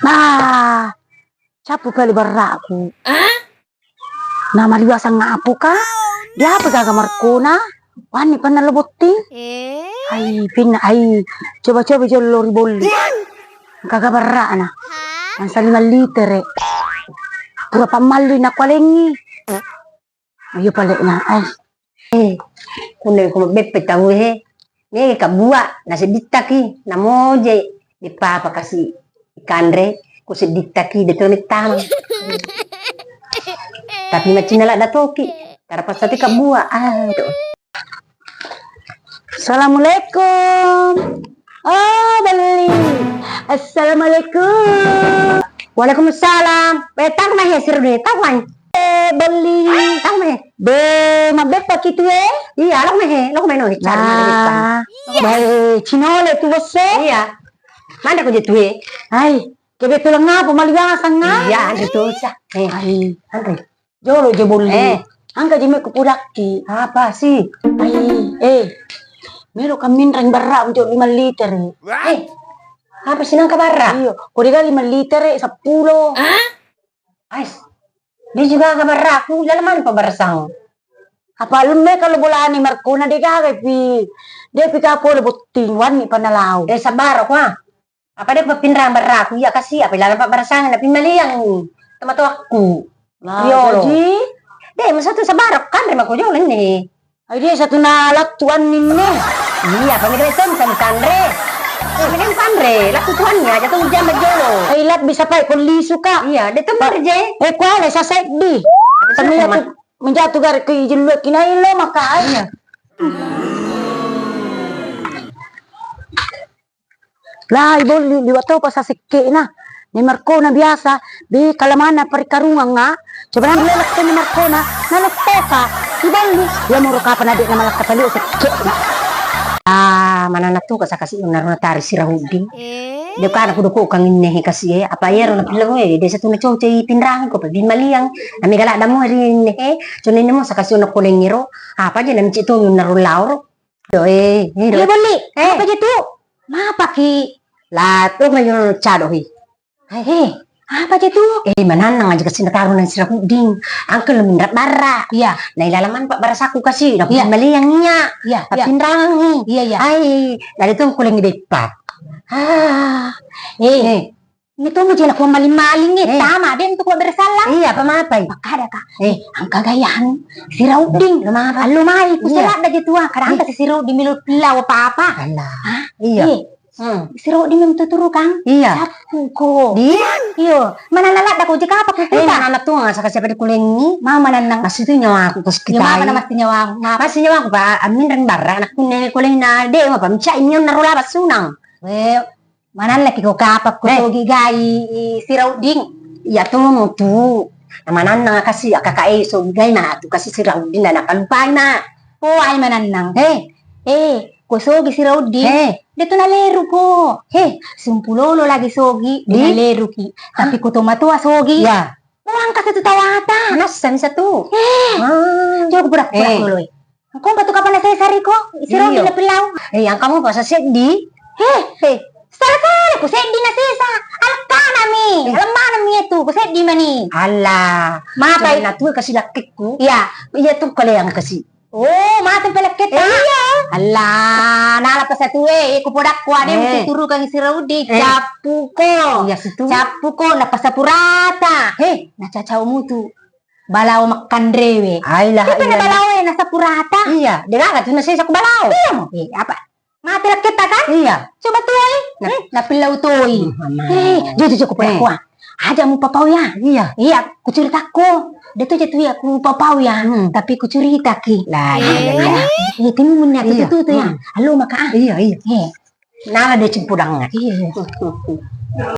Nah, capu kali beraku. Nama liwasa ngapu ka? Dia apa gaga markona? Wani pa nalaboting? Ay, ay, coba-coba jolo riboli. Gaga bara na. Ang sa 5 liter eh. Pura pamaloy na kwalengi. Ayo pala na, ay. Kunde ko magbepet tahu ne kabua nasi ditaki namoje di papa kasi ikandre ko si ditaki de tonik tamang. Tapi macam nak toki. Tarapas tadi kabua Assalamualaikum. Oh, beli. Assalamualaikum. Waalaikumsalam. Betang mah ya siru de tawan. Beli. Tang mah. Be, mabet pa kitu Iya, lo mah no hicar Nah, bae cinole tu você. Iya. Mana ko jetu Ay, kebetulan nga pumaliwasan nga. Iya, itu sa. Ay, Andre. jolo je boli. Angka je me kupudaki. Apa sih? Ay, meron kami ring barra untuk 5 liter. Apa sih nang kabara? Iyo, kodi ka 5 liter 10. Ais. Di juga kabara aku lalaman pa barasang. Apa alam me kalau bola ni Marcona de gaga pi. De pi ka po buting wan ni panalaw. Sabar ko Apa dia papinrang barra aku ya kasih apa lalan pa barasang na pimaliang tama to aku. Yo, ji. De masa tu sabar kan rema ko jolan ni. Ay di satu na latuan ninyo. Iya, pamilya ito sa Tandre. Pamilya Tandre, latuan niya jatuh jam majolo. Ay lat bisa pa kun lisu ka. Iya, dito marje. Kuala sa side di. Kami aku menjatuh gar ke jelo kinailo maka ay. Lah ibo liwato pa sa sikke na. Ni Marcona biasa di kalamana parikarungan nga. Coba nang lelak ni Marcona nalakto ka. Ibali ya muro ka pa na di na malak ka pali sikke na. Mana na to kasi kasi na tari si Rahudi. De kana ko ko kang innehi kasi apa yero na pilo de sa tuna chow pinrang ko pa bin maliang na migala da mo rin so mo sa kasi na kulengiro apa je na mchito na rulauro. Boli. Apa je tu? Mapa ki? Lato ngayon chado hi. Apa je tu? Manan nga kasi nakaroon ng si Rahudi. Angkel minrat bara. Iya. Nailalaman pa bara sa ako kasi na bin maliang niya. Iya. Pinrang. Iya. Ay, narito ko lang ibepat. Ito mo dyan ako maling-maling Tama din ito ko bersalah. Iya, pamapay. Pakada ka. Ang kagayahan, si Rauding. Lumay. Kusala na dito Karang kasi si Rauding milot pilaw apa-apa. Iya. Si Rauding may tuturo kang. Iya. Sapu ko. Iyo. Mananalat ako di ka pa kukuta. Mananap to nga sa kasi pa di kulengi. Mananang. Mas ito nyawa ako kus kita. Yung mama na mas tinyawa. Mas nyawa ko pa. Amin rin bara. Anak ko na kulengi na. Di mo pa. Mcha inyo narula ba sunang. Manan laki ko kapak ko sogi gai si Rauding. Iya to mo to. Namanan na kasi akakae sogi gai na to kasi si Rauding na nakalupay na. Ay mananang. Kusogi si Rauding. Dito na lero ko. Sumpulolo lagi sogi. Dinalero ki. Tapi ko tumatua sogi. Iya. Uang kasi tutawata. Nasan sa to? Coba burak dulu. Kung bato ka pa na sesari ko. Si Rauding na pilaw. Ang kamu pa sa sedi. Sara-sara ko sedi na sesa. Alka nami. Alam ba nami ito? Ko sedi mani. Ala. Mapay na to kasi lakit ko. Iya. Iya to kalayang kasi. Matang palakit iya. Ala, Nalapas sa tuwe, ikupudak ko ade mo tuturo kang si Raudi. Chapu ko. Iya situ. Chapu ko napasapurata. Nacacaw mo tu. Balaw makandrewe. Ay lah. Ito na balaw nasa purata. Iya, dira ka na siya sa balaw. Iya mo. Apa? Mati lakit ka? Iya. Coba tuwe. Napilaw tuwe. Jojo ko pala ko. Aja mo papaw ya. Iya, kucerita ko. Dito jatuh ya aku papaw ya. Tapi kucerita ki. Lah, timu munya itu tuh ya. Halo maka. Iya. Nala de cimpudang. Iya.